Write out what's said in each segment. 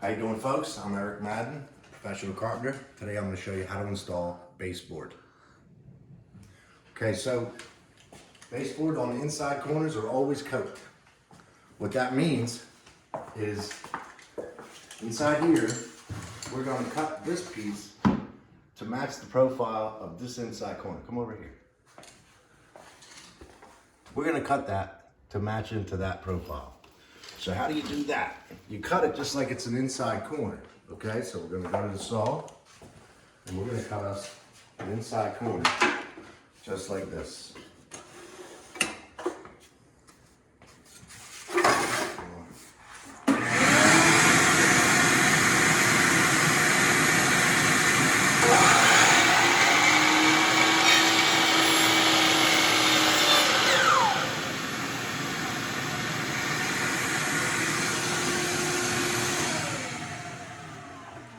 How you doing, folks? I'm Eric Madden, professional carpenter. Today I'm going to show you how to install baseboard. Okay, so baseboard on the inside corners are always coked. What that means is inside here, we're going to cut this piece to match the profile of this inside corner. Come over here. We're going to cut that to match into that profile. So how do you do that? You cut it just like it's an inside corner. Okay, so we're going to go to the saw and we're going to cut us an inside corner just like this.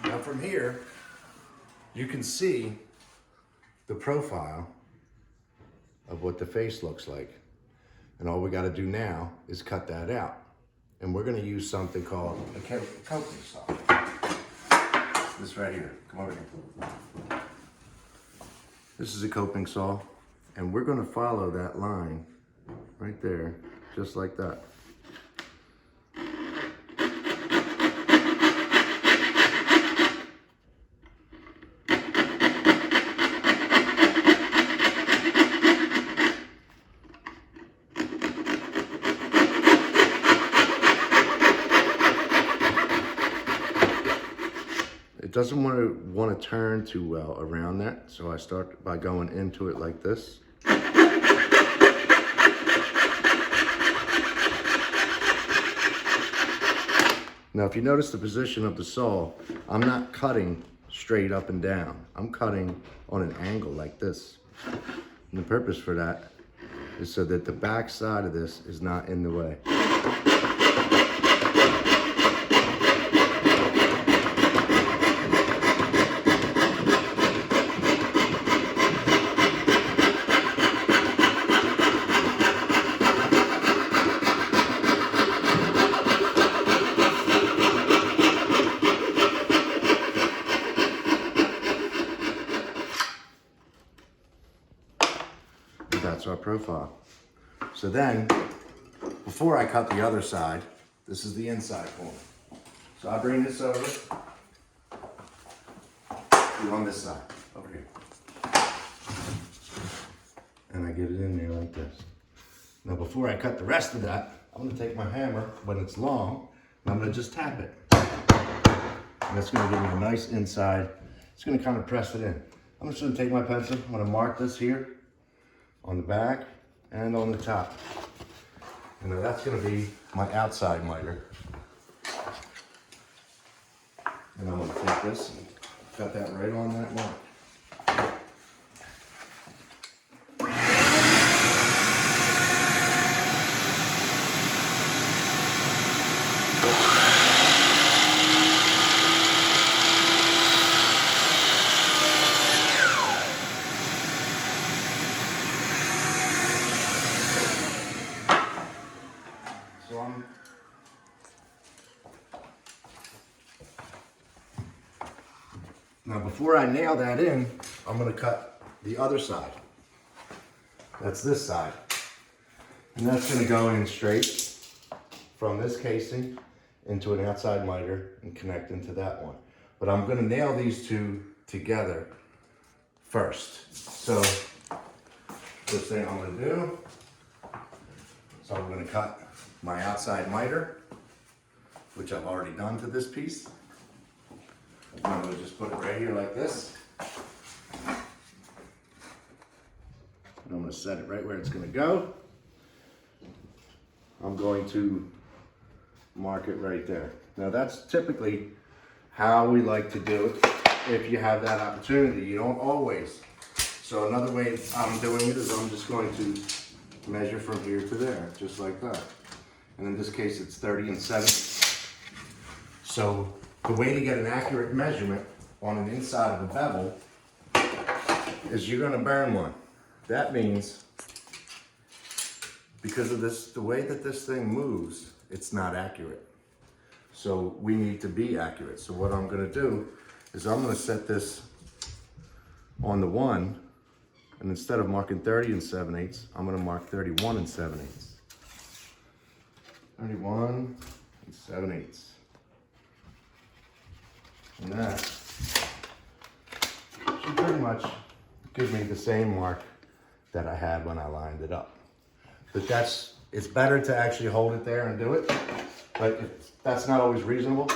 Now from here, you can see the profile of what the face looks like. And all we got to do now is cut that out. And we're going to use something called a coping saw. This right here. Come over here. This is a coping saw. And we're going to follow that line right there, just like that. It doesn't want to turn too well around that, so I start by going into it like this. Now, if you notice the position of the saw, I'm not cutting straight up and down. I'm cutting on an angle like this. And the purpose for that is so that the back side of this is not in the way. That's our profile. So then, before I cut the other side, this is the inside corner. So I bring this over on this side, over here. And I get it in there like this. Now before I cut the rest of that, I'm gonna take my hammer when it's long, and I'm gonna just tap it. And that's gonna give me a nice inside. It's gonna kind of press it in. I'm just gonna take my pencil, I'm gonna mark this here on the back and on the top. And now that's going to be my outside miter. And I'm going to take this and cut that right on that mark. Now before I nail that in, I'm going to cut the other side. That's this side. And that's going to go in straight from this casing into an outside miter and connect into that one. But I'm going to nail these two together first. So first thing I'm going to do, so I'm going to cut my outside miter, which I've already done to this piece. I'm going to just put it right here like this. And I'm going to set it right where it's going to go. I'm going to mark it right there. Now that's typically how we like to do it if you have that opportunity. You don't always. So another way I'm doing it is I'm just going to measure from here to there, just like that. And in this case it's 30 and 70. So the way to get an accurate measurement on an inside of a bevel is you're going to burn one. That means, because of this, the way that this thing moves, it's not accurate. So we need to be accurate. So what I'm gonna do is I'm gonna set this on the 1, and instead of marking 30 and 7/8, I'm gonna mark 31 and 7/8. 31 and 7/8. And that should pretty much give me the same mark that I had when I lined it up. But it's better to actually hold it there and do it, but that's not always reasonable.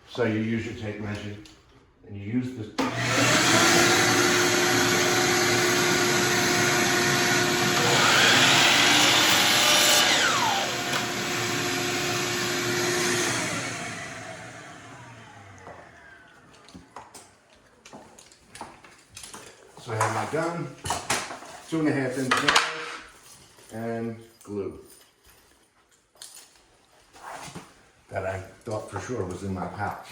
So you use your tape measure and you use this. So I have my gun, 2.5 inch nails, and glue that I thought for sure was in my pouch.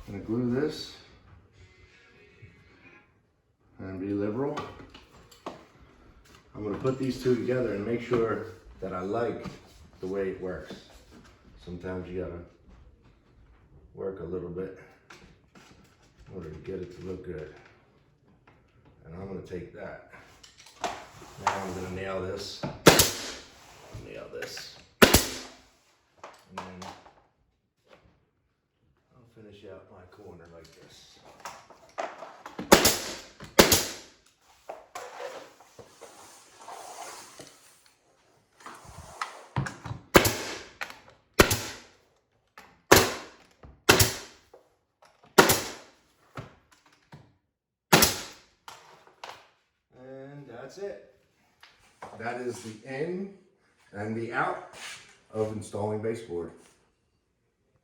I'm gonna glue this and be liberal. I'm gonna put these two together and make sure that I like the way it works. Sometimes you gotta work a little bit in order to get it to look good. And I'm gonna take that. Now I'm gonna nail this. Nail this. And then I'll finish out my corner like this. That's it. That is the in and the out of installing baseboard.